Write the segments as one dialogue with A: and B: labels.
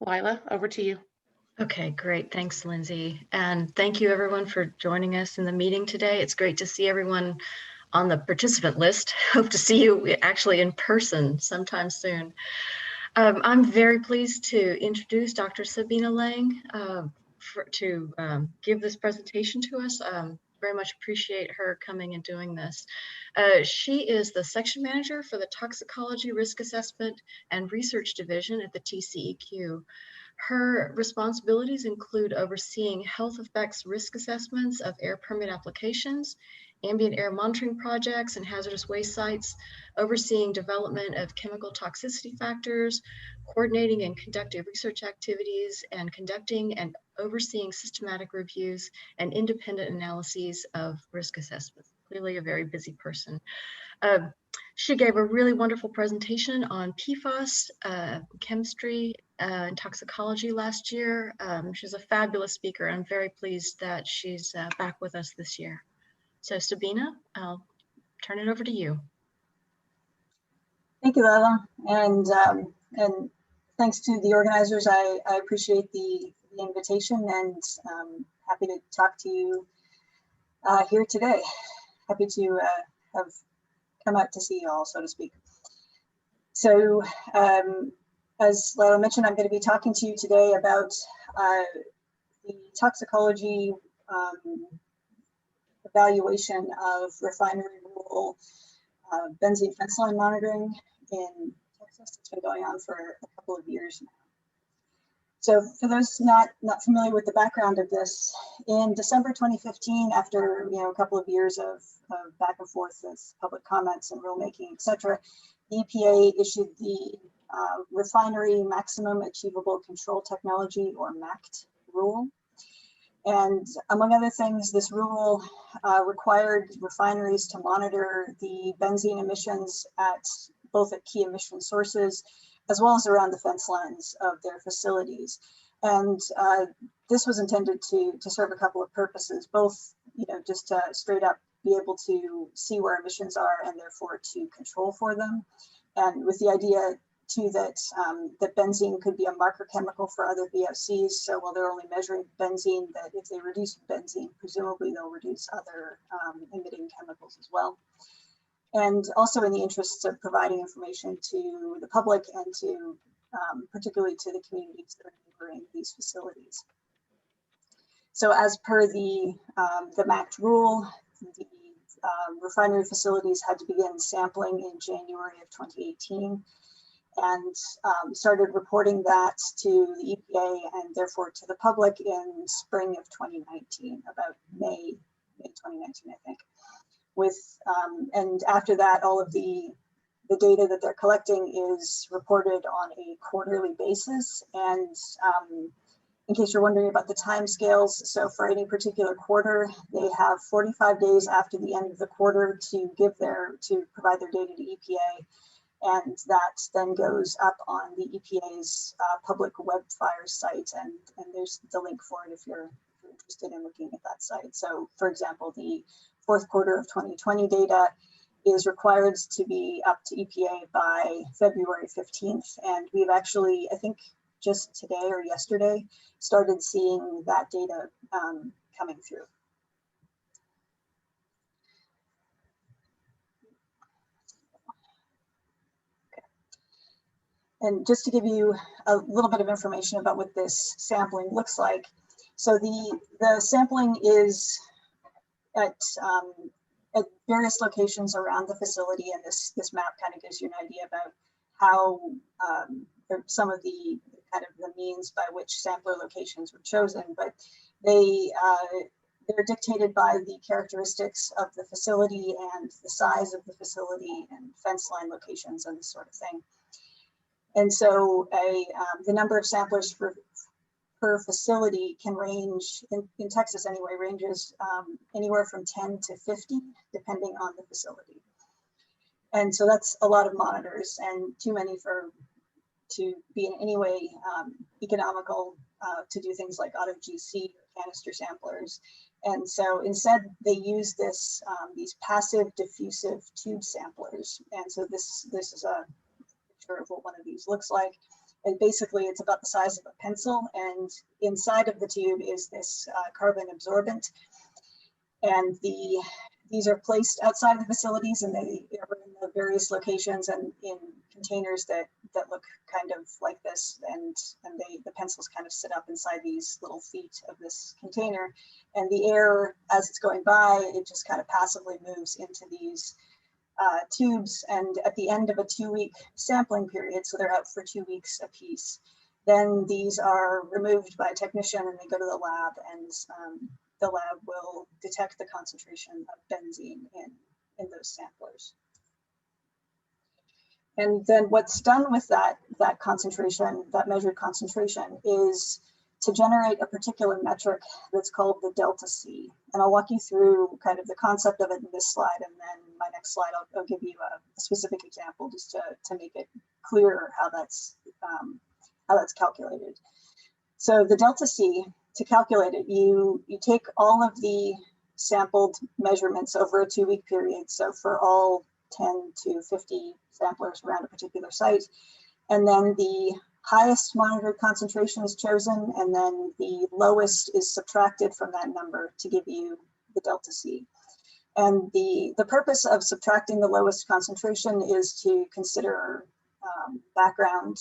A: Lila, over to you.
B: Okay, great. Thanks, Lindsay. And thank you everyone for joining us in the meeting today. It's great to see everyone on the participant list. Hope to see you actually in person sometime soon. I'm very pleased to introduce Dr. Sabine Lange to give this presentation to us. Very much appreciate her coming and doing this. She is the section manager for the Toxicology Risk Assessment and Research Division at the TCEQ. Her responsibilities include overseeing health effects risk assessments of air permit applications, ambient air monitoring projects and hazardous waste sites, overseeing development of chemical toxicity factors, coordinating and conducting research activities, and conducting and overseeing systematic reviews and independent analyses of risk assessments. Clearly a very busy person. She gave a really wonderful presentation on PFAS, chemistry, and toxicology last year. She's a fabulous speaker. I'm very pleased that she's back with us this year. So Sabine, I'll turn it over to you.
C: Thank you, Lila, and thanks to the organizers. I appreciate the invitation and happy to talk to you here today. Happy to have come out to see you all, so to speak. So as Lila mentioned, I'm going to be talking to you today about the toxicology evaluation of refinery rule benzene fenceline monitoring in Texas. It's been going on for a couple of years now. So for those not familiar with the background of this, in December 2015, after a couple of years of back and forth with public comments and rulemaking, etc., the EPA issued the Refinery Maximum Achievable Control Technology, or MACT, rule. And among other things, this rule required refineries to monitor the benzene emissions both at key emission sources, as well as around the fence lines of their facilities. And this was intended to serve a couple of purposes, both just to straight up be able to see where emissions are and therefore to control for them. And with the idea too that benzene could be a marker chemical for other VOCs. So while they're only measuring benzene, that if they reduce benzene, presumably they'll reduce other emitting chemicals as well. And also in the interests of providing information to the public and to particularly to the communities that are neighboring these facilities. So as per the MACT rule, the refinery facilities had to begin sampling in January of 2018 and started reporting that to the EPA and therefore to the public in spring of 2019, about May 2019, I think. And after that, all of the data that they're collecting is reported on a quarterly basis. And in case you're wondering about the timescales, so for any particular quarter, they have 45 days after the end of the quarter to provide their data to EPA. And that then goes up on the EPA's public webfire site, and there's the link for it if you're interested in looking at that site. So for example, the fourth quarter of 2020 data is required to be up to EPA by February 15th. And we've actually, I think just today or yesterday, started seeing that data coming through. And just to give you a little bit of information about what this sampling looks like. So the sampling is at various locations around the facility, and this map kind of gives you an idea about how some of the kind of the means by which sampler locations were chosen, but they're dictated by the characteristics of the facility and the size of the facility and fence line locations and this sort of thing. And so the number of samplers per facility can range, in Texas anyway, ranges anywhere from 10 to 50, depending on the facility. And so that's a lot of monitors, and too many to be in any way economical to do things like auto GC or canister samplers. And so instead they use these passive diffusive tube samplers. And so this is a picture of what one of these looks like. And basically, it's about the size of a pencil, and inside of the tube is this carbon absorbent. And these are placed outside of the facilities, and they are in the various locations and in containers that look kind of like this. And the pencils kind of sit up inside these little feet of this container. And the air, as it's going by, it just kind of passively moves into these tubes. And at the end of a 2-week sampling period, so they're out for 2 weeks apiece, then these are removed by a technician and they go to the lab, and the lab will detect the concentration of benzene in those samplers. And then what's done with that concentration, that measured concentration, is to generate a particular metric that's called the delta C. And I'll walk you through kind of the concept of it in this slide, and then my next slide I'll give you a specific example just to make it clearer how that's calculated. So the delta C, to calculate it, you take all of the sampled measurements over a 2-week period. So for all 10 to 50 samplers around a particular site, and then the highest monitored concentration is chosen, and then the lowest is subtracted from that number to give you the delta C. And the purpose of subtracting the lowest concentration is to consider background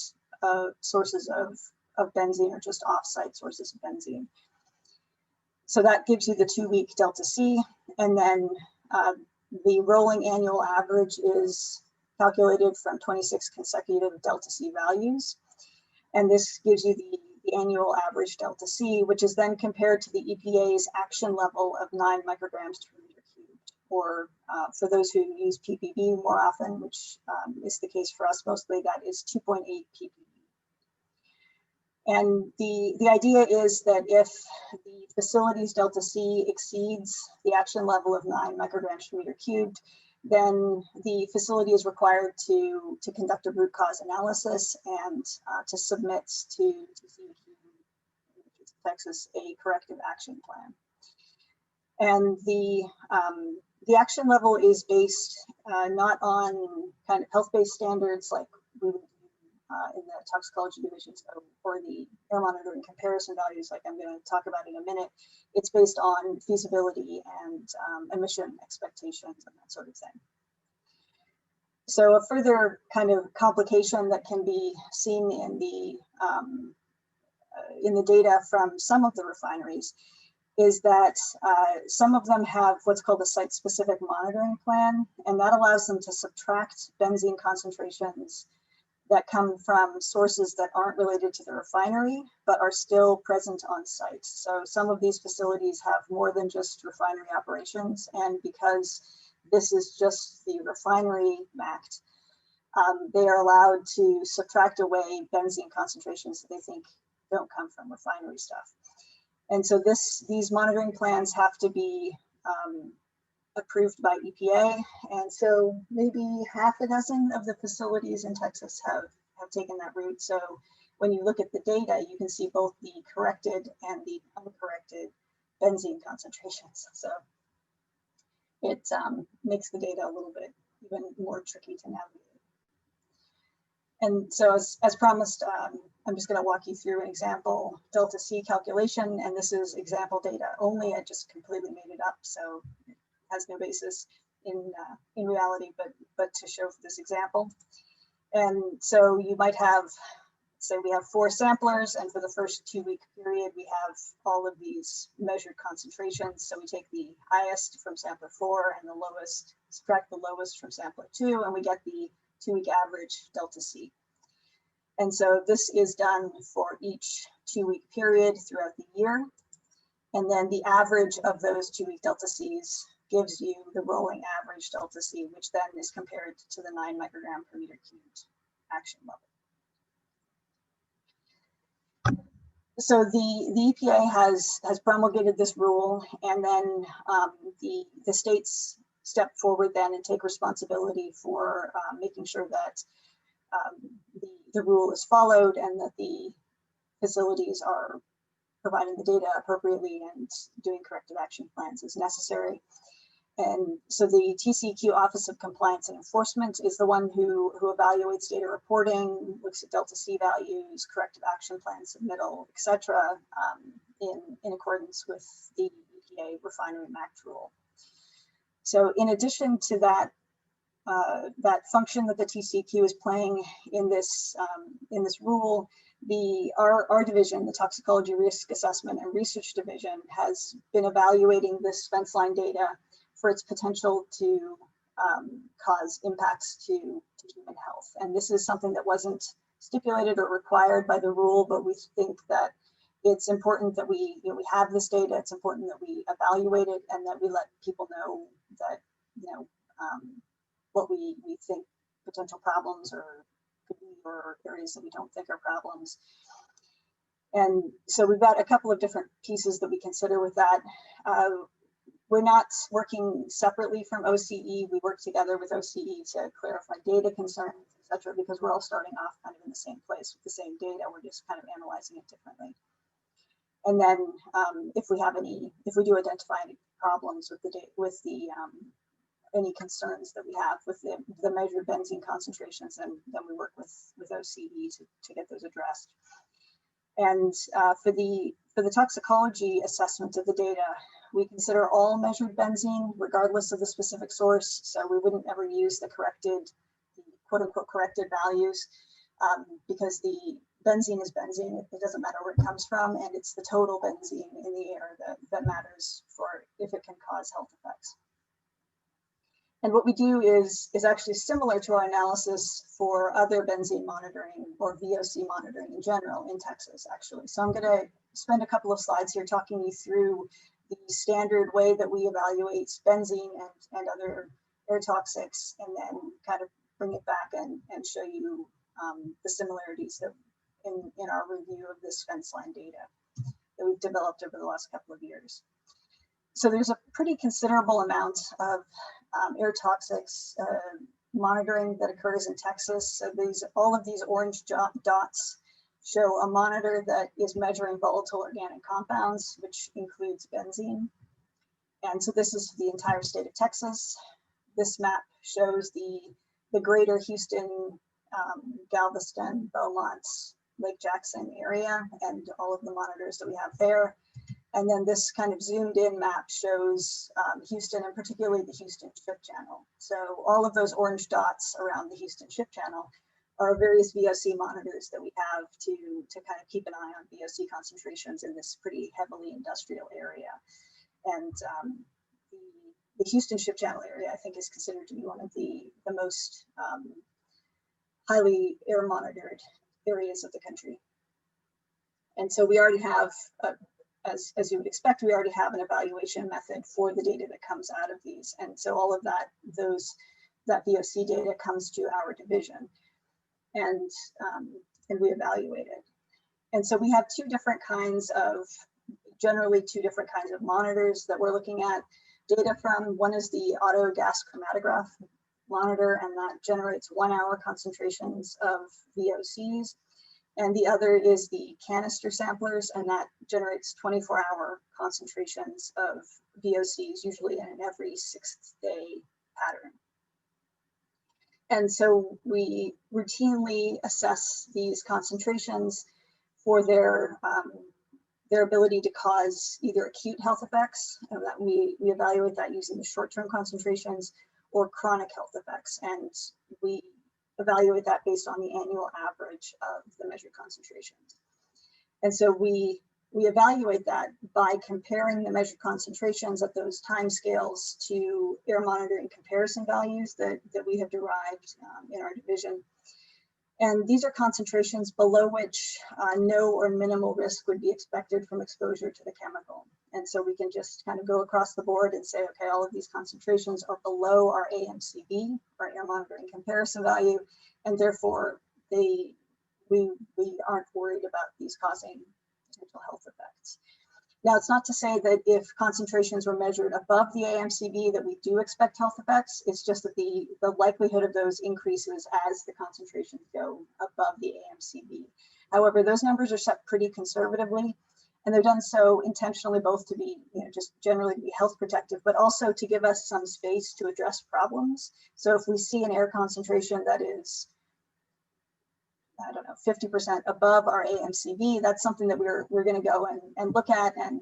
C: sources of benzene, or just off-site sources of benzene. So that gives you the 2-week delta C, and then the rolling annual average is calculated from 26 consecutive delta C values. And this gives you the annual average delta C, which is then compared to the EPA's action level of 9 micrograms per meter cubed, or for those who use ppb more often, which is the case for us mostly, that is 2.8 ppb. And the idea is that if the facility's delta C exceeds the action level of 9 micrograms per meter cubed, then the facility is required to conduct a root cause analysis and to submit to Texas a corrective action plan. And the action level is based not on kind of health-based standards like we would in the toxicology division, or the air monitoring comparison values like I'm going to talk about in a minute. It's based on feasibility and emission expectations and that sort of thing. So a further kind of complication that can be seen in the data from some of the refineries is that some of them have what's called a site-specific monitoring plan, and that allows them to subtract benzene concentrations that come from sources that aren't related to the refinery, but are still present on site. So some of these facilities have more than just refinery operations, and because this is just the refinery MACT, they are allowed to subtract away benzene concentrations that they think don't come from refinery stuff. And so these monitoring plans have to be approved by EPA. And so maybe half a dozen of the facilities in Texas have taken that route. So when you look at the data, you can see both the corrected and the uncorrected benzene concentrations. So it makes the data a little bit even more tricky to navigate. And so as promised, I'm just going to walk you through an example delta C calculation, and this is example data only. I just completely made it up, so it has no basis in reality, but to show this example. And so you might have, say we have 4 samplers, and for the first 2-week period, we have all of these measured concentrations. So we take the highest from sampler 4 and the lowest, subtract the lowest from sampler 2, and we get the 2-week average delta C. And so this is done for each 2-week period throughout the year. And then the average of those 2-week delta Cs gives you the rolling average delta C, which then is compared to the 9 microgram per meter cubed action level. So the EPA has promulgated this rule, and then the states step forward then and take responsibility for making sure that the rule is followed and that the facilities are providing the data appropriately and doing corrective action plans as necessary. And so the TCEQ Office of Compliance and Enforcement is the one who evaluates data reporting, looks at delta C values, corrective action plan submittal, et cetera, in accordance with the EPA Refinery MACT rule. So in addition to that, that function that the TCEQ is playing in this rule, our division, the Toxicology Risk Assessment and Research Division, has been evaluating this Fenceline data for its potential to cause impacts to human health. And this is something that wasn't stipulated or required by the rule, but we think that it's important that we have this data. It's important that we evaluate it and that we let people know that, what we think potential problems or could be, or areas that we don't think are problems. And so we've got a couple of different pieces that we consider with that. We're not working separately from OCE. We work together with OCE to clarify data concerns, et cetera, because we're all starting off kind of in the same place with the same data. We're just kind of analyzing it differently. And then if we do identify any problems with any concerns that we have with the measured benzene concentrations, then we work with OCE to get those addressed. And for the toxicology assessment of the data, we consider all measured benzene regardless of the specific source. So we wouldn't ever use the quote unquote corrected values because the benzene is benzene. It doesn't matter where it comes from, and it's the total benzene in the air that matters for if it can cause health effects. And what we do is actually similar to our analysis for other benzene monitoring or VOC monitoring in general in Texas, actually. So I'm going to spend a couple of slides here talking you through the standard way that we evaluate benzene and other air toxics, and then kind of bring it back and show you the similarities that in our review of this Fenceline data that we've developed over the last couple of years. So there's a pretty considerable amount of air toxics monitoring that occurs in Texas. So all of these orange dots show a monitor that is measuring volatile organic compounds, which includes benzene. And so this is the entire state of Texas. This map shows the greater Houston, Galveston, Beaumont, Lake Jackson area and all of the monitors that we have there. And then this kind of zoomed in map shows Houston, and particularly the Houston Ship Channel. So all of those orange dots around the Houston Ship Channel are various VOC monitors that we have to kind of keep an eye on VOC concentrations in this pretty heavily industrial area. And the Houston Ship Channel area, I think, is considered to be one of the most highly air monitored areas of the country. And so we already have, as you would expect, we already have an evaluation method for the data that comes out of these. And so all of that VOC data comes to our division, and we evaluate it. And so we have generally two different kinds of monitors that we're looking at data from. One is the auto gas chromatograph monitor, and that generates 1 hour concentrations of VOCs. And the other is the canister samplers, and that generates 24-hour concentrations of VOCs, usually in an every 6th day pattern. And so we routinely assess these concentrations for their ability to cause either acute health effects, and that we evaluate that using the short-term concentrations, or chronic health effects. And we evaluate that based on the annual average of the measured concentrations. And so we evaluate that by comparing the measured concentrations at those time scales to air monitoring comparison values that we have derived in our division. And these are concentrations below which no or minimal risk would be expected from exposure to the chemical. And so we can just kind of go across the board and say, okay, all of these concentrations are below our AMCV, our air monitoring comparison value, and therefore we aren't worried about these causing potential health effects. Now, it's not to say that if concentrations were measured above the AMCV that we do expect health effects. It's just that the likelihood of those increases as the concentrations go above the AMCV. However, those numbers are set pretty conservatively, And they're done so intentionally, both to be, just generally to be health protective, but also to give us some space to address problems. So if we see an air concentration that is, I don't know, 50% above our AMCV, that's something that we're going to go and look at and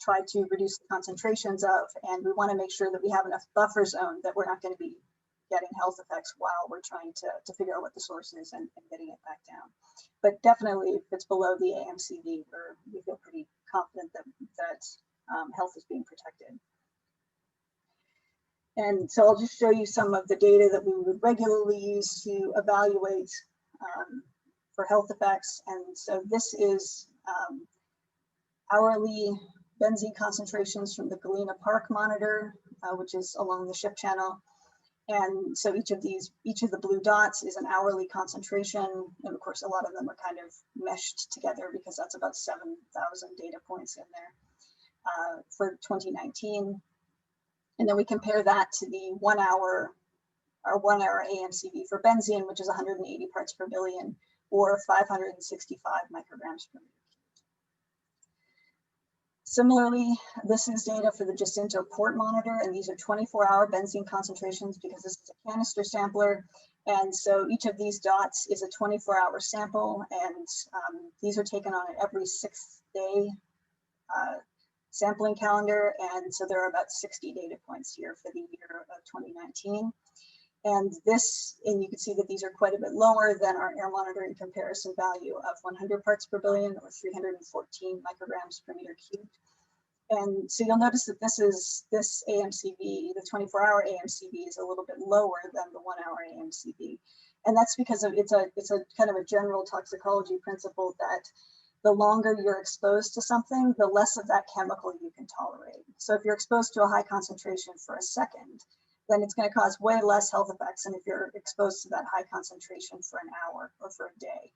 C: try to reduce the concentrations of. And we want to make sure that we have enough buffer zone that we're not going to be getting health effects while we're trying to figure out what the source is and getting it back down. But definitely, if it's below the AMCV, we feel pretty confident that health is being protected. And so I'll just show you some of the data that we would regularly use to evaluate for health effects. And so this is hourly benzene concentrations from the Galena Park monitor, which is along the ship channel. And so each of the blue dots is an hourly concentration. And of course, a lot of them are kind of meshed together because that's about 7,000 data points in there for 2019. And then we compare that to the 1 hour AMCV for benzene, which is 180 parts per billion or 565 micrograms per meter. Similarly, this is data for the Jacinto port monitor, and these are 24-hour benzene concentrations because this is a canister sampler. And so each of these dots is a 24-hour sample, and these are taken on an every 6th day sampling calendar. And so there are about 60 data points here for the year of 2019. And you can see that these are quite a bit lower than our air monitoring comparison value of 100 parts per billion or 314 micrograms per meter cubed. And so you'll notice that this AMCV, the 24-hour AMCV, is a little bit lower than the 1 hour AMCV. And that's because it's a kind of a general toxicology principle that the longer you're exposed to something, the less of that chemical you can tolerate. So if you're exposed to a high concentration for a second, then it's going to cause way less health effects than if you're exposed to that high concentration for an hour or for a day.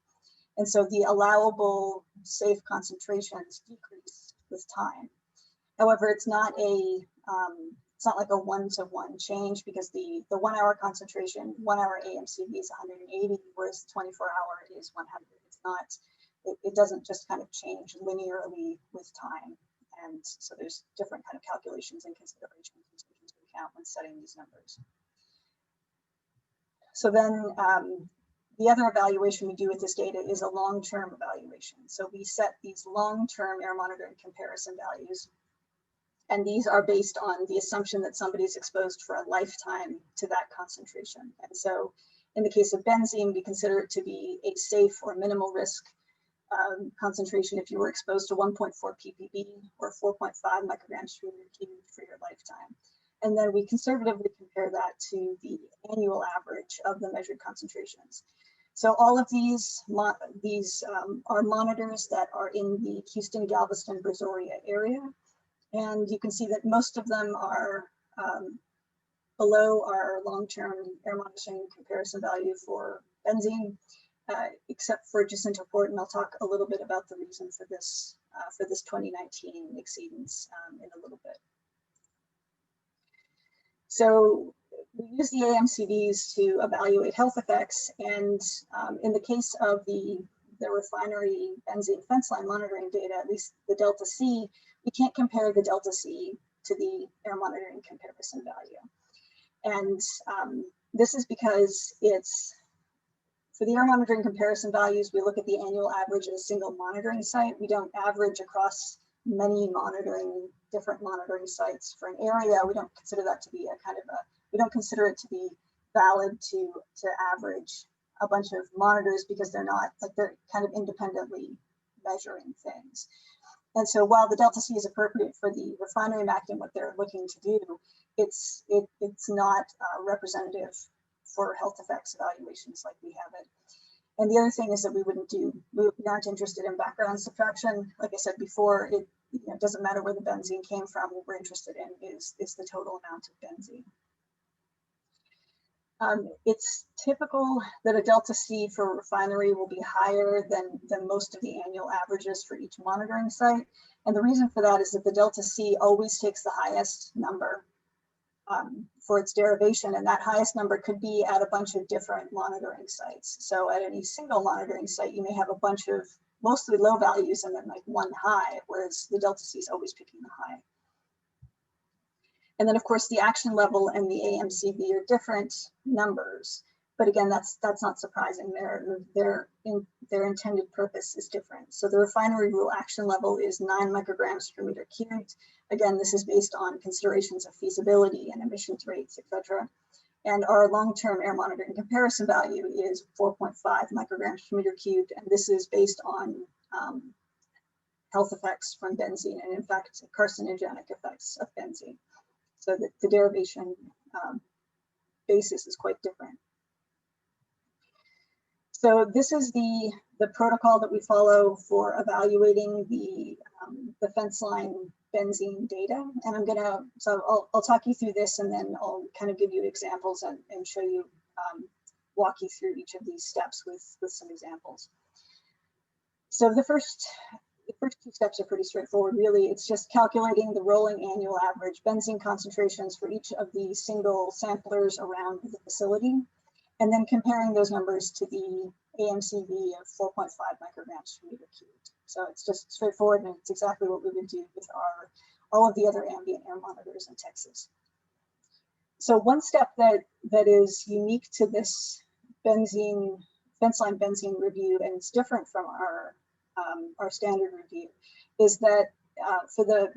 C: And so the allowable safe concentrations decrease with time. However, it's not like a one-to-one change because the 1 hour concentration, 1 hour AMCV is 180, whereas 24-hour is 100. It's not, it doesn't just kind of change linearly with time. And so there's different kind of calculations and considerations to take into account when setting these numbers. So then the other evaluation we do with this data is a long-term evaluation. So we set these long-term air monitoring comparison values, and these are based on the assumption that somebody is exposed for a lifetime to that concentration. And so in the case of benzene, we consider it to be a safe or minimal risk concentration if you were exposed to 1.4 ppb or 4.5 micrograms per meter cubed for your lifetime. And then we conservatively compare that to the annual average of the measured concentrations. So all of these are monitors that are in the Houston, Galveston, Brazoria area. And you can see that most of them are below our long-term air monitoring comparison value for benzene, except for Jacinto Port, and I'll talk a little bit about the reason for this 2019 exceedance in a little bit. So we use the AMCVs to evaluate health effects, and in the case of the refinery benzene Fenceline monitoring data, at least the delta C, we can't compare the delta C to the air monitoring comparison value. And this is because for the air monitoring comparison values, we look at the annual average at a single monitoring site. We don't average across many different monitoring sites for an area. We don't consider that to be we don't consider it to be valid to average a bunch of monitors because they're kind of independently measuring things. And so while the delta C is appropriate for the refinery MAC and what they're looking to do, it's not representative for health effects evaluations like we have it. And the other thing is that we aren't interested in background subtraction. Like I said before, it doesn't matter where the benzene came from. What we're interested in is the total amount of benzene. It's typical that a delta C for a refinery will be higher than most of the annual averages for each monitoring site. And the reason for that is that the delta C always takes the highest number for its derivation, and that highest number could be at a bunch of different monitoring sites. So at any single monitoring site, you may have a bunch of mostly low values and then like one high, whereas the delta C is always picking the high. And then of course the action level and the AMCV are different numbers. But again, that's not surprising. Their intended purpose is different. So the refinery rule action level is 9 micrograms per meter cubed. Again, this is based on considerations of feasibility and emissions rates, etc. And our long-term air monitoring comparison value is 4.5 micrograms per meter cubed. And this is based on health effects from benzene and in fact, carcinogenic effects of benzene. So the derivation basis is quite different. So this is the protocol that we follow for evaluating the Fenceline benzene data. And I'll talk you through this and then I'll kind of give you examples and show you, walk you through each of these steps with some examples. So the first two steps are pretty straightforward, really. It's just calculating the rolling annual average benzene concentrations for each of the single samplers around the facility, and then comparing those numbers to the AMCV of 4.5 micrograms per meter cubed. So it's just straightforward, and it's exactly what we would do with all of the other ambient air monitors in Texas. So one step that is unique to this Fenceline benzene review, and it's different from our standard review, is that for the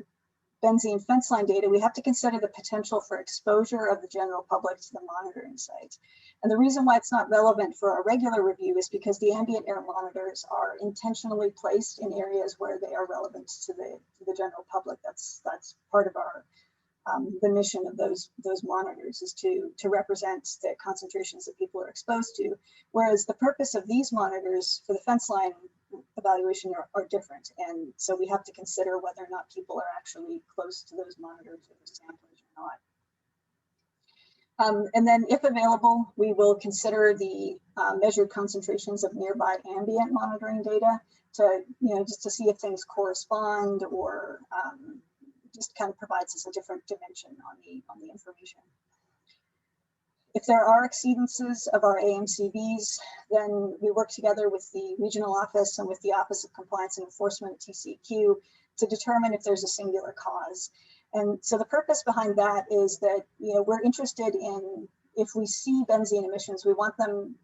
C: benzene Fenceline data, we have to consider the potential for exposure of the general public to the monitoring site. And the reason why it's not relevant for our regular review is because the ambient air monitors are intentionally placed in areas where they are relevant to the general public. That's part of our the mission of those monitors, is to represent the concentrations that people are exposed to. Whereas the purpose of these monitors for the Fenceline evaluation are different. And so we have to consider whether or not people are actually close to those monitors or those samplers or not. And then if available, we will consider the measured concentrations of nearby ambient monitoring data to, just to see if things correspond or just kind of provides us a different dimension on the information. If there are exceedances of our AMCVs, then we work together with the regional office and with the Office of Compliance and Enforcement at TCEQ to determine if there's a singular cause. And so the purpose behind that is that, we're interested in, if we see benzene emissions, we want them,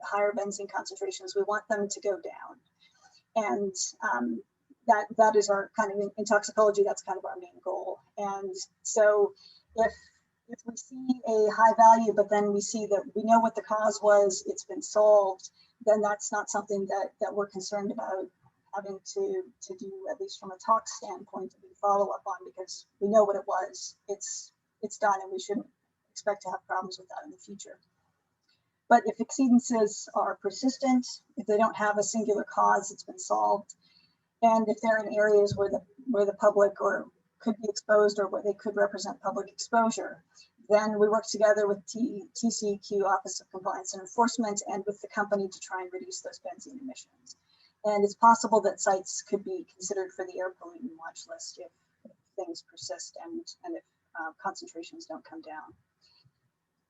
C: higher benzene concentrations, we want them to go down. And that is our kind of, in toxicology, that's kind of our main goal. And so if we see a high value, but then we see that we know what the cause was, it's been solved, then that's not something that we're concerned about having to do, at least from a tox standpoint, to be follow up on, because we know what it was, it's done, and we shouldn't expect to have problems with that in the future. But if exceedances are persistent, if they don't have a singular cause, it's been solved, and if they're in areas where the public or could be exposed or where they could represent public exposure, then we work together with TCEQ, Office of Compliance and Enforcement, and with the company to try and reduce those benzene emissions. And it's possible that sites could be considered for the air pollutant watch list if things persist and if concentrations don't come down.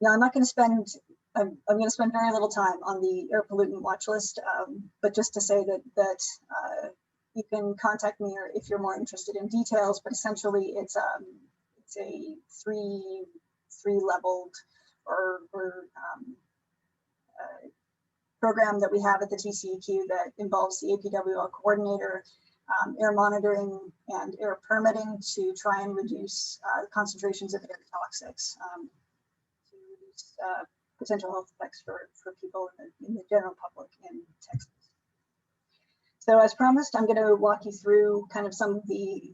C: Now, I'm going to spend very little time on the air pollutant watch list, but just to say that you can contact me or if you're more interested in details, but essentially it's a three-leveled or program that we have at the TCEQ that involves the APWL coordinator, air monitoring and air permitting to try and reduce concentrations of air toxics, to reduce potential health effects for people in the general public in Texas. So as promised, I'm going to walk you through kind of some of the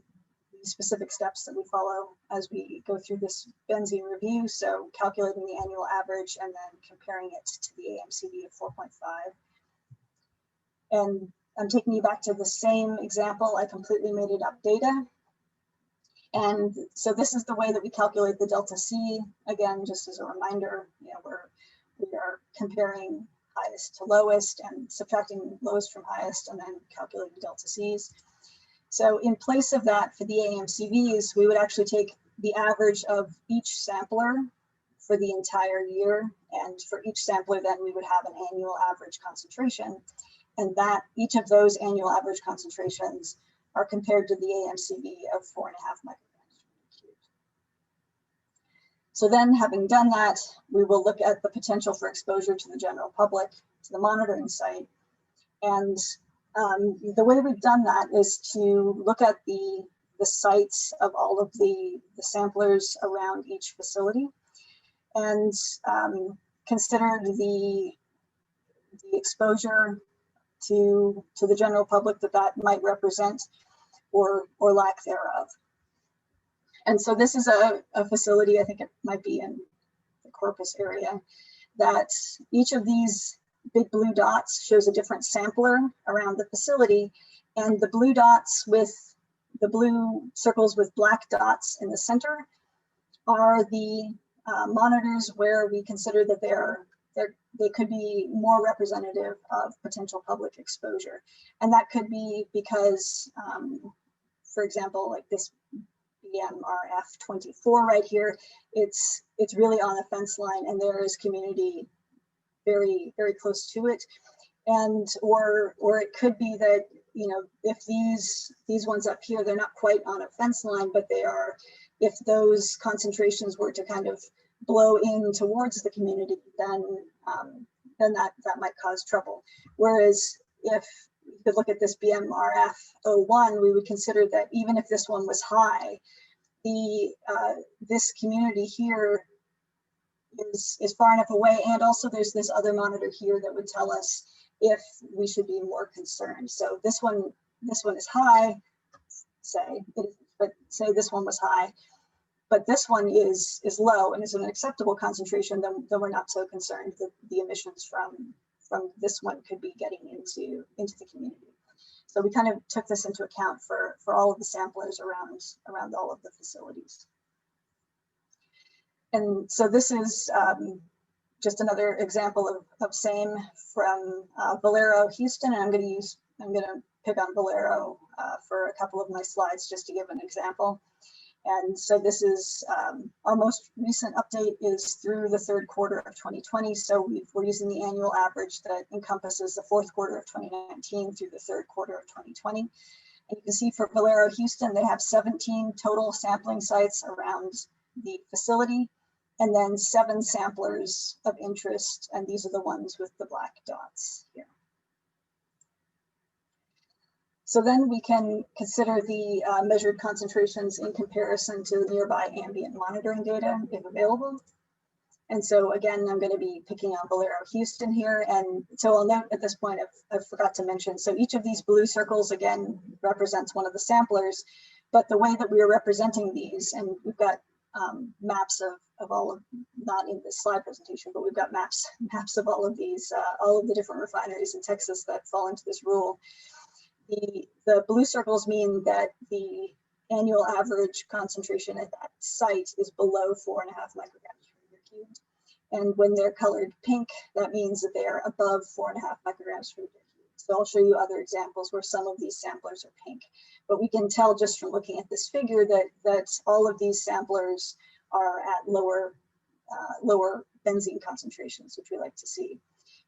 C: specific steps that we follow as we go through this benzene review. So calculating the annual average and then comparing it to the AMCV of 4.5. And I'm taking you back to the same example. I completely made it up data. And so this is the way that we calculate the delta C. Again, just as a reminder, we are comparing highest to lowest and subtracting lowest from highest and then calculating delta C's. So in place of that, for the AMCVs, we would actually take the average of each sampler for the entire year. And for each sampler, then we would have an annual average concentration. and that each of those annual average concentrations are compared to the AMCV of 4.5 micrograms per cube. So then, having done that, we will look at the potential for exposure to the general public, to the monitoring site. And the way we've done that is to look at the sites of all of the samplers around each facility, and considered the exposure to the general public that might represent, or lack thereof. And so this is a facility, I think it might be in the Corpus area, that each of these big blue dots shows a different sampler around the facility, and the blue dots with the blue circles with black dots in the center are the monitors where we consider that they could be more representative of potential public exposure. And that could be because, for example, like this BMRF 24 right here, it's really on a fence line, and there is community very, very close to it. And or it could be that, you know, if these ones up here, they're not quite on a fence line, but they are, if those concentrations were to kind of blow in towards the community, then that might cause trouble. Whereas if you could look at this BMRF 01, we would consider that even if this one was high, this community here is far enough away, and also there's this other monitor here that would tell us if we should be more concerned. So this one is high, but say this one was high, but this one is low and is an acceptable concentration, then we're not so concerned that the emissions from this one could be getting into the community. So we kind of took this into account for all of the samplers around all of the facilities. And so this is just another example of same from Valero, Houston, and I'm going to pick on Valero for a couple of my slides just to give an example. And so this is our most recent update is through the third quarter of 2020. So we're using the annual average that encompasses the fourth quarter of 2019 through the third quarter of 2020. And you can see for Valero, Houston, they have 17 total sampling sites around the facility, and then 7 samplers of interest, and these are the ones with the black dots here. So then we can consider the measured concentrations in comparison to the nearby ambient monitoring data if available. And so again, I'm going to be picking on Valero Houston here. And so I'll note at this point, I forgot to mention, so each of these blue circles again represents one of the samplers, but the way that we are representing these, and we've got maps of all of, not in this slide presentation, but we've got maps of all of these, all of the different refineries in Texas that fall into this rule. The blue circles mean that the annual average concentration at that site is below 4.5 micrograms per meter cubed. And when they're colored pink, that means that they are above 4.5 micrograms per meter cubed. So I'll show you other examples where some of these samplers are pink. But we can tell just from looking at this figure that all of these samplers are at lower benzene concentrations, which we like to see.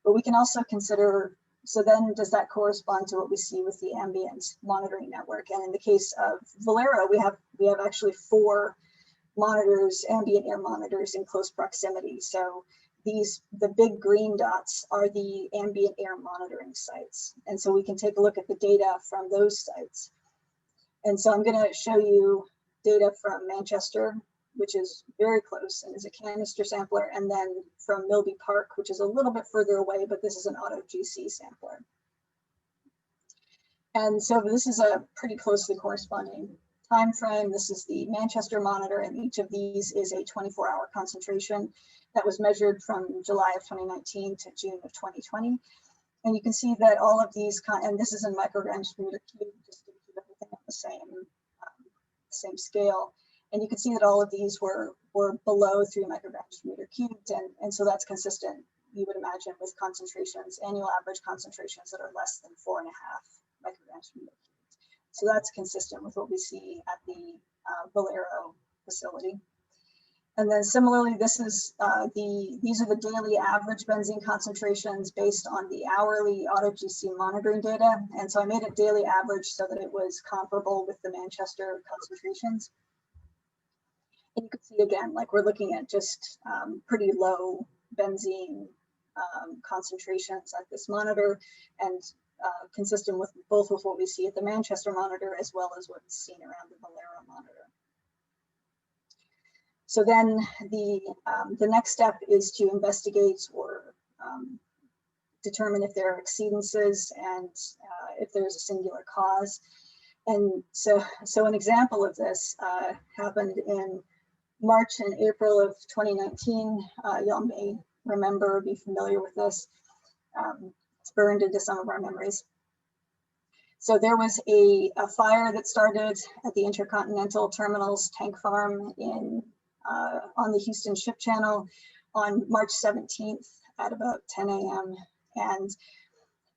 C: But we can also consider, so then does that correspond to what we see with the ambient monitoring network? And in the case of Valero, we have actually 4 monitors, ambient air monitors in close proximity. So the big green dots are the ambient air monitoring sites. And so we can take a look at the data from those sites. And so I'm going to show you data from Manchester, which is very close and is a canister sampler, and then from Milby Park, which is a little bit further away, but this is an auto GC sampler. And so this is a pretty closely corresponding time frame. This is the Manchester monitor, and each of these is a 24-hour concentration that was measured from July of 2019 to June of 2020. And you can see that all of these, and this is in micrograms per meter cubed, just to keep everything on the same scale. And you can see that all of these were below 3 micrograms per meter cubed, and so that's consistent, you would imagine, with concentrations, annual average concentrations that are less than 4.5 micrograms per meter cubed. So that's consistent with what we see at the Valero facility. And then similarly, these are the daily average benzene concentrations based on the hourly AutoGC monitoring data. And so I made it daily average so that it was comparable with the Manchester concentrations. And you can see again, like we're looking at just pretty low benzene concentrations at this monitor, and consistent with both with what we see at the Manchester monitor as well as what's seen around the Valero monitor. So then the next step is to investigate or determine if there are exceedances and if there's a singular cause. And so an example of this happened in March and April of 2019. Y'all may remember or be familiar with this. It's burned into some of our memories. So there was a fire that started at the Intercontinental Terminals tank farm on the Houston Ship Channel on March 17th at about 10 a.m. And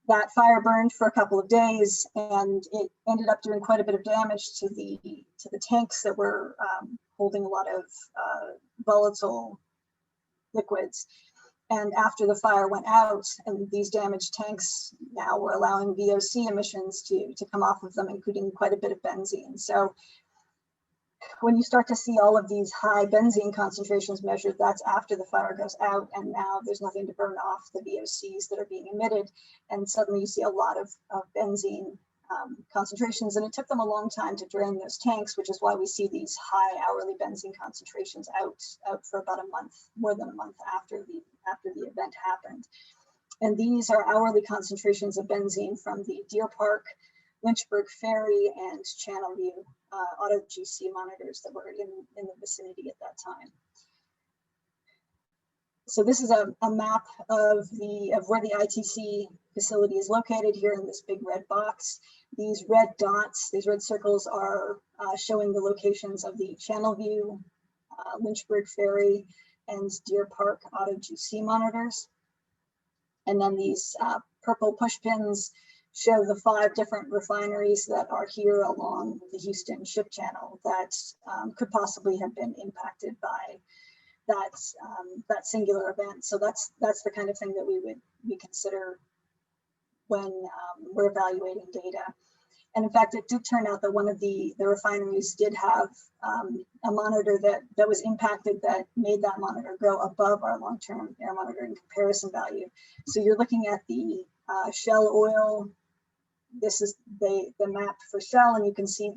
C: that fire burned for a couple of days, and it ended up doing quite a bit of damage to the tanks that were holding a lot of volatile liquids. And after the fire went out, and these damaged tanks now were allowing VOC emissions to come off of them, including quite a bit of benzene. So when you start to see all of these high benzene concentrations measured, that's after the fire goes out, and now there's nothing to burn off the VOCs that are being emitted. And suddenly you see a lot of benzene concentrations, and it took them a long time to drain those tanks, which is why we see these high hourly benzene concentrations out for about a month, more than a month after the event happened. And these are hourly concentrations of benzene from the Deer Park, Lynchburg Ferry, and Channel View AutoGC monitors that were in the vicinity at that time. So this is a map of where the ITC facility is located here in this big red box. These red dots, these red circles are showing the locations of the Channel View, Lynchburg Ferry, and Deer Park AutoGC monitors. And then these purple push pins show the 5 different refineries that are here along the Houston Ship Channel that could possibly have been impacted by that singular event. So that's the kind of thing that we consider when we're evaluating data. And in fact, it did turn out that one of the refineries did have a monitor that was impacted that made that monitor go above our long-term air monitoring comparison value. So you're looking at the Shell oil. This is the map for Shell, and you can see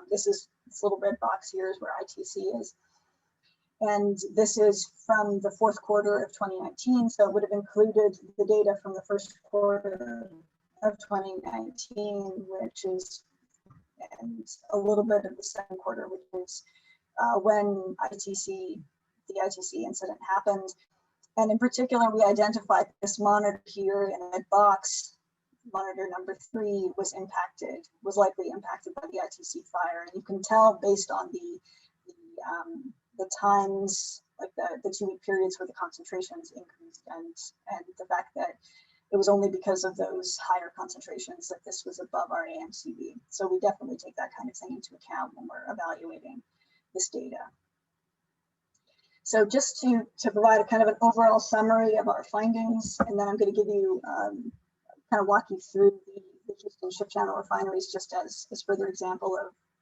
C: this little red box here is where ITC is. And this is from the 4th quarter of 2019, so it would have included the data from the 1st quarter of 2019, which is, and a little bit of the 2nd quarter, which is when the ITC incident happened. And in particular, we identified this monitor here in a red box. Monitor number 3 was likely impacted by the ITC fire. And you can tell based on the times, like the 2-week periods where the concentrations increased, and the fact that it was only because of those higher concentrations that this was above our AMCV. So we definitely take that kind of thing into account when we're evaluating this data. So just to provide a kind of an overall summary of our findings, and then I'm going to give you kind of walk you through the Houston Ship Channel refineries just as further example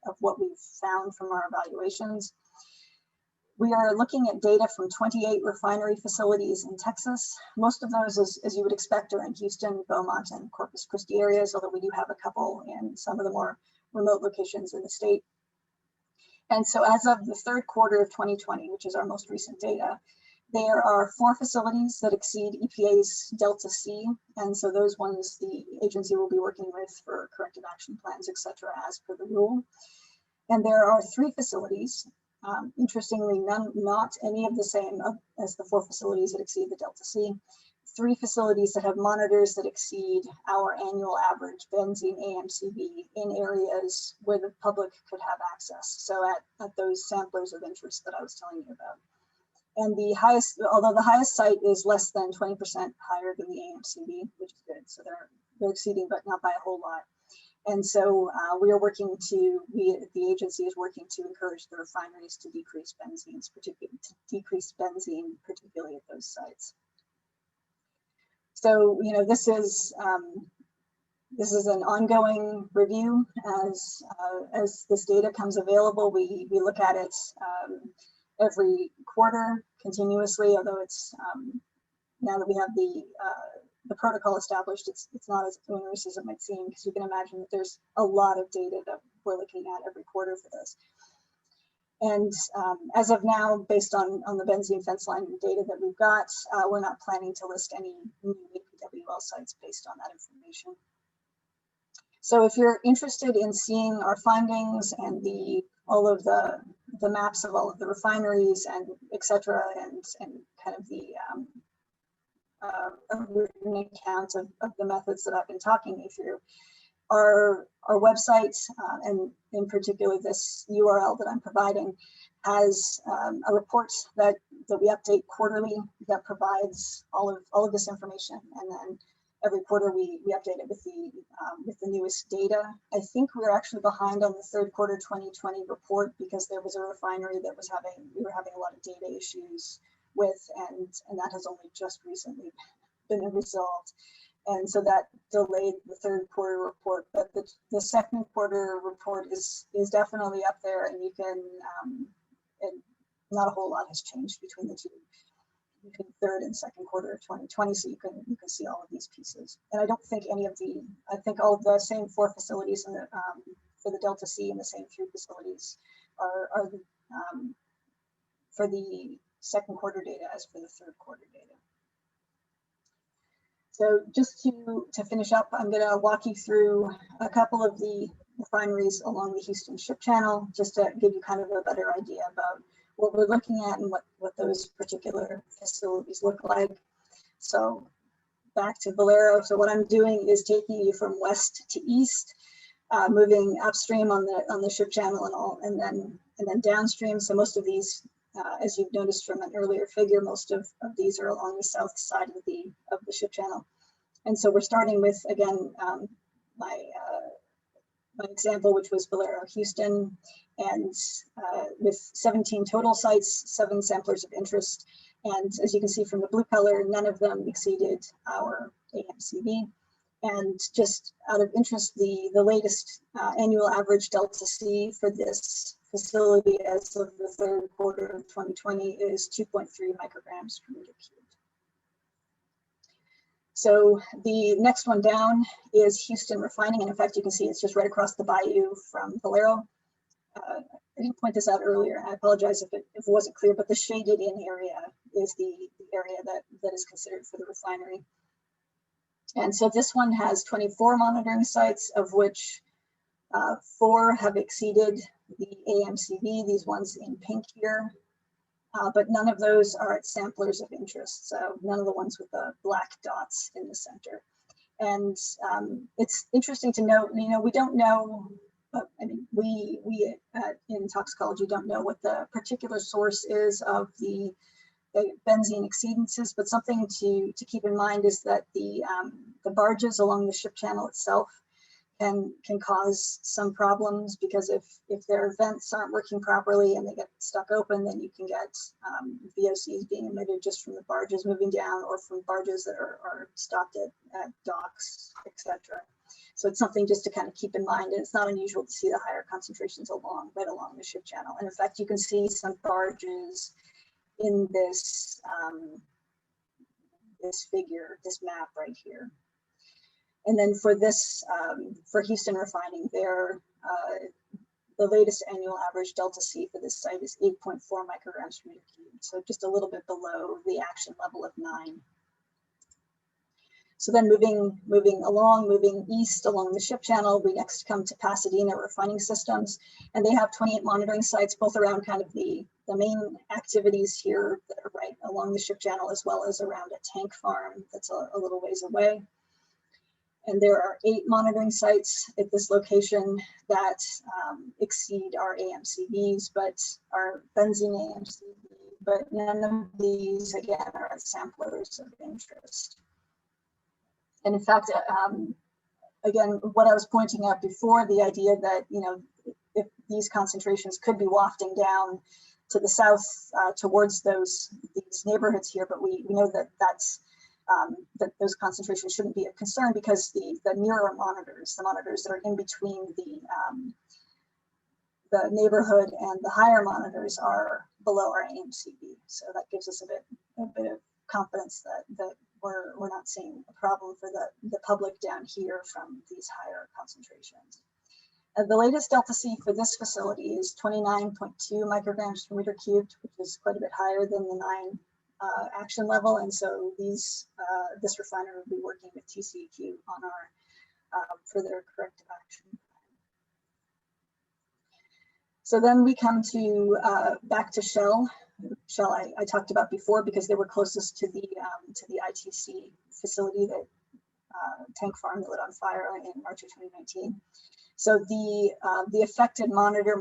C: of what we've found from our evaluations. We are looking at data from 28 refinery facilities in Texas. Most of those, as you would expect, are in Houston, Beaumont, and Corpus Christi areas, although we do have a couple in some of the more remote locations in the state. And so as of the 3rd quarter of 2020, which is our most recent data, there are 4 facilities that exceed EPA's Delta C. And so those ones the agency will be working with for corrective action plans, et cetera, as per the rule. And there are 3 facilities, interestingly, not any of the same as the 4 facilities that exceed the Delta C. 3 facilities that have monitors that exceed our annual average benzene AMCV in areas where the public could have access. So at those samplers of interest that I was telling you about. And although the highest site is less than 20% higher than the AMCV, which is good. So they're exceeding, but not by a whole lot. And so we are working to, the agency is working to encourage the refineries to decrease benzene, particularly at those sites. So, you know, this is an ongoing review. As this data comes available, we look at it every quarter continuously, although it's now that we have the protocol established, it's not as onerous as it might seem, because you can imagine that there's a lot of data that we're looking at every quarter for this. And as of now, based on the benzene Fenceline data that we've got, we're not planning to list any new APW well sites based on that information. So if you're interested in seeing our findings and all of the maps of all of the refineries and et cetera, and kind of the a written account of the methods that I've been talking you through, our website, and in particular this URL that I'm providing, has a report that we update quarterly that provides all of this information, and then every quarter we update it with the newest data. I think we're actually behind on the third quarter 2020 report because there was a refinery that we were having a lot of data issues with, and that has only just recently been resolved. And so that delayed the third quarter report, but the second quarter report is definitely up there, and you can, and not a whole lot has changed between the two, between third and second quarter of 2020, so you can see all of these pieces. And I don't think I think all of the same 4 facilities in the, for the Delta C and the same 3 facilities are for the second quarter data as for the third quarter data. So just to finish up, I'm going to walk you through a couple of the refineries along the Houston Ship Channel, just to give you kind of a better idea about what we're looking at and what those particular facilities look like. So back to Valero. So what I'm doing is taking you from west to east, moving upstream on the ship channel and then downstream. So most of these, as you've noticed from an earlier figure, most of these are along the south side of the ship channel. And so we're starting with, again, my example, which was Valero Houston, and with 17 total sites, 7 samplers of interest. And as you can see from the blue color, none of them exceeded our AMCV. And just out of interest, the latest annual average Delta C for this facility as of the third quarter of 2020 is 2.3 micrograms per meter cubed. So the next one down is Houston Refining. And in fact, you can see it's just right across the bayou from Valero. I didn't point this out earlier. I apologize if it wasn't clear, but the shaded in area is the area that is considered for the refinery. And so this one has 24 monitoring sites, of which 4 have exceeded the AMCV, these ones in pink here, but none of those are at samplers of interest. So none of the ones with the black dots in the center. And it's interesting to note, you know, we don't know, I mean, we in toxicology don't know what the particular source is of the benzene exceedances, but something to keep in mind is that the barges along the ship channel itself can cause some problems, because if their vents aren't working properly and they get stuck open, then you can get VOCs being emitted just from the barges moving down, or from barges that are stopped at docks, etc. So it's something just to kind of keep in mind, and it's not unusual to see the higher concentrations right along the ship channel. And in fact, you can see some barges in this this figure, this map right here. And then for this, for Houston Refining, the latest annual average Delta C for this site is 8.4 micrograms per meter cubed, so just a little bit below the action level of 9. So then moving east along the ship channel, we next come to Pasadena Refining Systems, and they have 28 monitoring sites, both around kind of the main activities here that are right along the ship channel, as well as around a tank farm that's a little ways away. And there are 8 monitoring sites at this location that exceed our AMCVs, but our benzene AMCV, but none of these, again, are samplers of interest. And in fact, again, what I was pointing out before, the idea that, you know, if these concentrations could be wafting down to the south towards these neighborhoods here, but we know that that those concentrations shouldn't be a concern because the nearer monitors, the monitors that are in between the neighborhood and the higher monitors are below our AMCB. So that gives us a bit of confidence that we're not seeing a problem for the public down here from these higher concentrations. The latest delta C for this facility is 29.2 micrograms per meter cubed, which is quite a bit higher than the 9 action level. And so this refinery will be working with TCEQ on for their corrective action. So then we come to back to Shell. Shell I talked about before because they were closest to the ITC facility that tank farm that lit on fire in March of 2019. So the affected monitor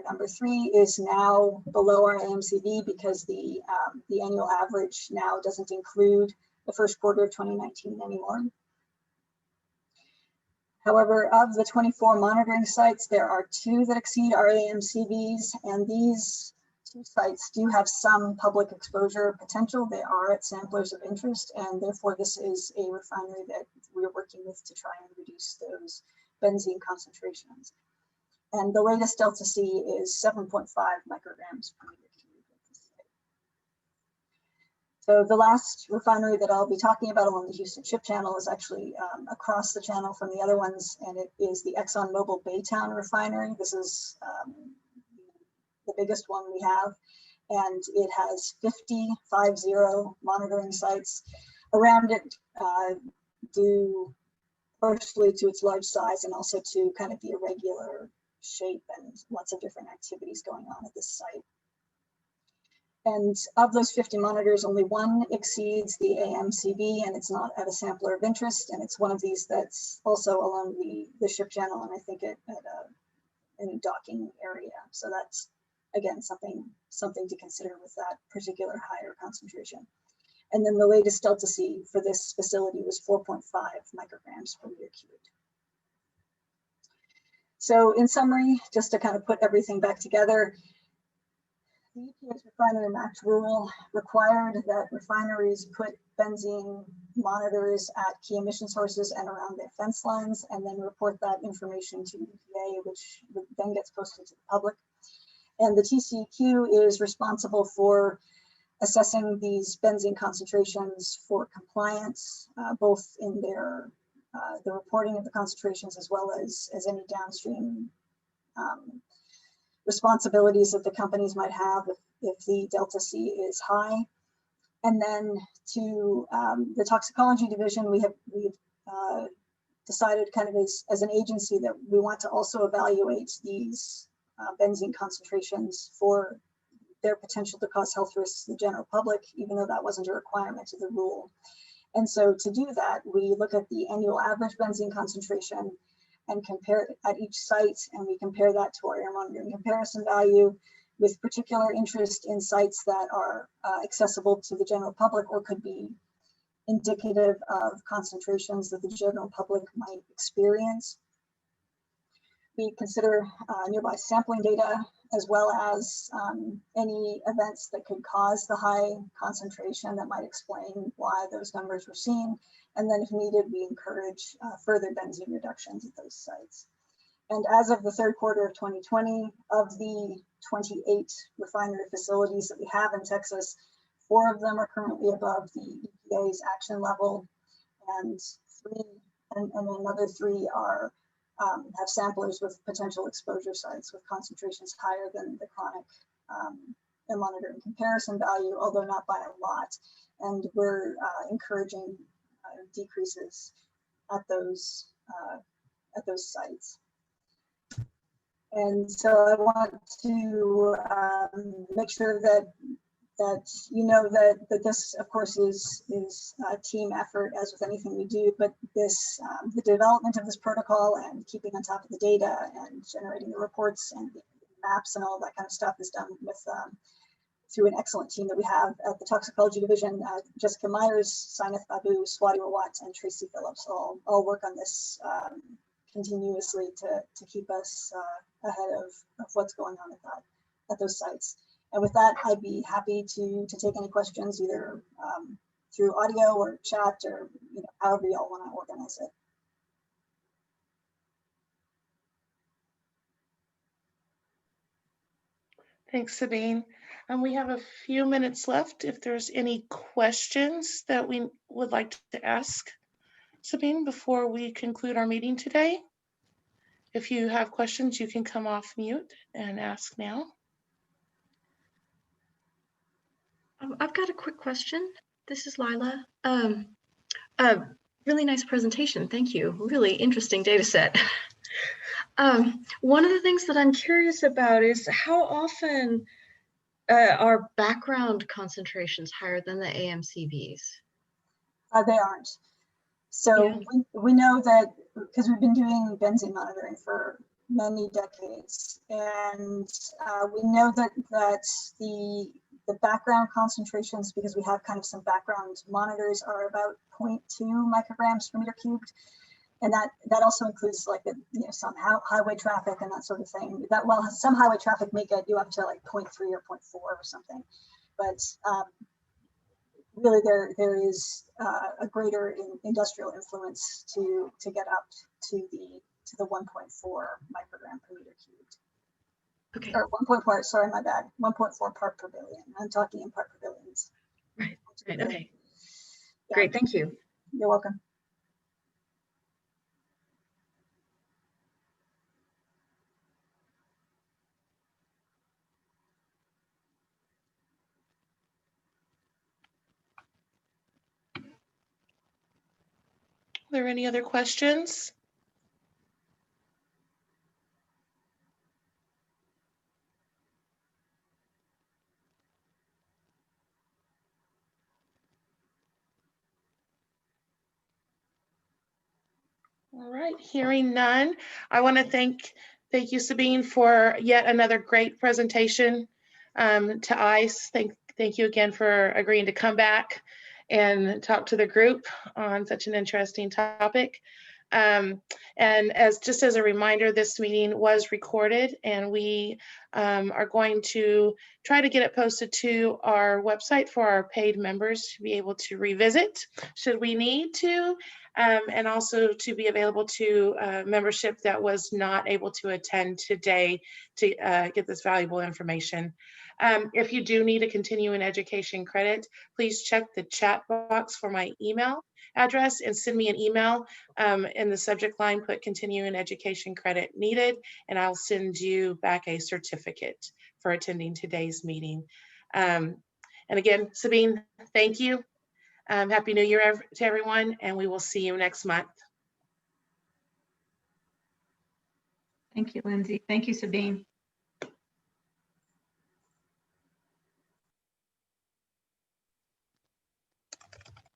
C: number 3 is now below our AMCB because the annual average now doesn't include the first quarter of 2019 anymore. However, of the 24 monitoring sites, there are 2 that exceed our AMCBs, and these 2 sites do have some public exposure potential. They are at samplers of interest, and therefore this is a refinery that we're working with to try and reduce those benzene concentrations. And the latest delta C is 7.5 micrograms per meter cubed. So the last refinery that I'll be talking about along the Houston Ship Channel is actually across the channel from the other ones, and it is the ExxonMobil Baytown refinery. This is the biggest one we have, and it has 50 monitoring sites around it, due partially to its large size and also to kind of the irregular shape and lots of different activities going on at this site. And of those 50 monitors, only 1 exceeds the AMCB, and it's not at a sampler of interest. And it's one of these that's also along the ship channel, and I think in a docking area. So that's, again, something to consider with that particular higher concentration. And then the latest delta C for this facility was 4.5 micrograms per meter cubed. So in summary, just to kind of put everything back together, the EPA's refinery max rule required that refineries put benzene monitors at key emission sources and around their fence lines, and then report that information to EPA, which then gets posted to the public. And the TCEQ is responsible for assessing these benzene concentrations for compliance, both in the reporting of the concentrations as well as any downstream responsibilities that the companies might have if the delta C is high. And then to the toxicology division, we've decided kind of as an agency that we want to also evaluate these benzene concentrations for their potential to cause health risks to the general public, even though that wasn't a requirement of the rule. And so to do that, we look at the annual average benzene concentration and compare it at each site, and we compare that to our air monitoring comparison value with particular interest in sites that are accessible to the general public or could be indicative of concentrations that the general public might experience. We consider nearby sampling data as well as any events that could cause the high concentration that might explain why those numbers were seen. And then if needed, we encourage further benzene reductions at those sites. And as of the third quarter of 2020, of the 28 refinery facilities that we have in Texas, 4 of them are currently above the EPA's action level, and another 3 are have samplers with potential exposure sites with concentrations higher than the chronic air monitoring comparison value, although not by a lot. And we're encouraging decreases at those sites. And so I want to make sure that you know that this, of course, is a team effort, as with anything we do. But this, the development of this protocol and keeping on top of the data and generating the reports and the maps and all that kind of stuff is done with through an excellent team that we have at the Toxicology Division. Jessica Myers, Sainath Babu, Swati Rawat, and Tracy Phillips all work on this continuously to keep us ahead of what's going on at those sites. And with that, I'd be happy to take any questions either through audio or chat or however y'all want to organize it.
A: Thanks, Sabine. We have a few minutes left if there's any questions that we would like to ask Sabine before we conclude our meeting today. If you have questions, you can come off mute and ask now.
B: I've got a quick question. This is Lila. Really nice presentation. Thank you. Really interesting data set. One of the things that I'm curious about is how often are background concentrations higher than the AMCVs?
C: They aren't. So
B: Yeah.
C: we know that because we've been doing benzene monitoring for many decades, and we know that the background concentrations, because we have kind of some background monitors, are about 0.2 micrograms per meter cubed. And that also includes like some highway traffic and that sort of thing. That well, some highway traffic may get you up to like 0.3 or 0.4 or something, but really there is a greater industrial influence to get up to the 1.4 microgram per meter cubed.
B: Okay.
C: Or 1.4. Sorry, my bad. 1.4 part per billion. I'm talking in part per billions.
B: Right. Right. Okay.
C: Yeah.
B: Great. Thank you.
C: You're welcome.
A: Are there any other questions? All right, hearing none, I want to thank you, Sabine, for yet another great presentation to ICE. Thank you again for agreeing to come back and talk to the group on such an interesting topic. And just as a reminder, this meeting was recorded, and we are going to try to get it posted to our website for our paid members to be able to revisit should we need to, and also to be available to membership that was not able to attend today to get this valuable information. If you do need a continuing education credit, please check the chat box for my email address and send me an email. In the subject line, put continuing education credit needed, and I'll send you back a certificate for attending today's meeting. And again, Sabine, thank you. Happy New Year to everyone, and we will see you next month.
D: Thank you, Lindsay. Thank you, Sabine.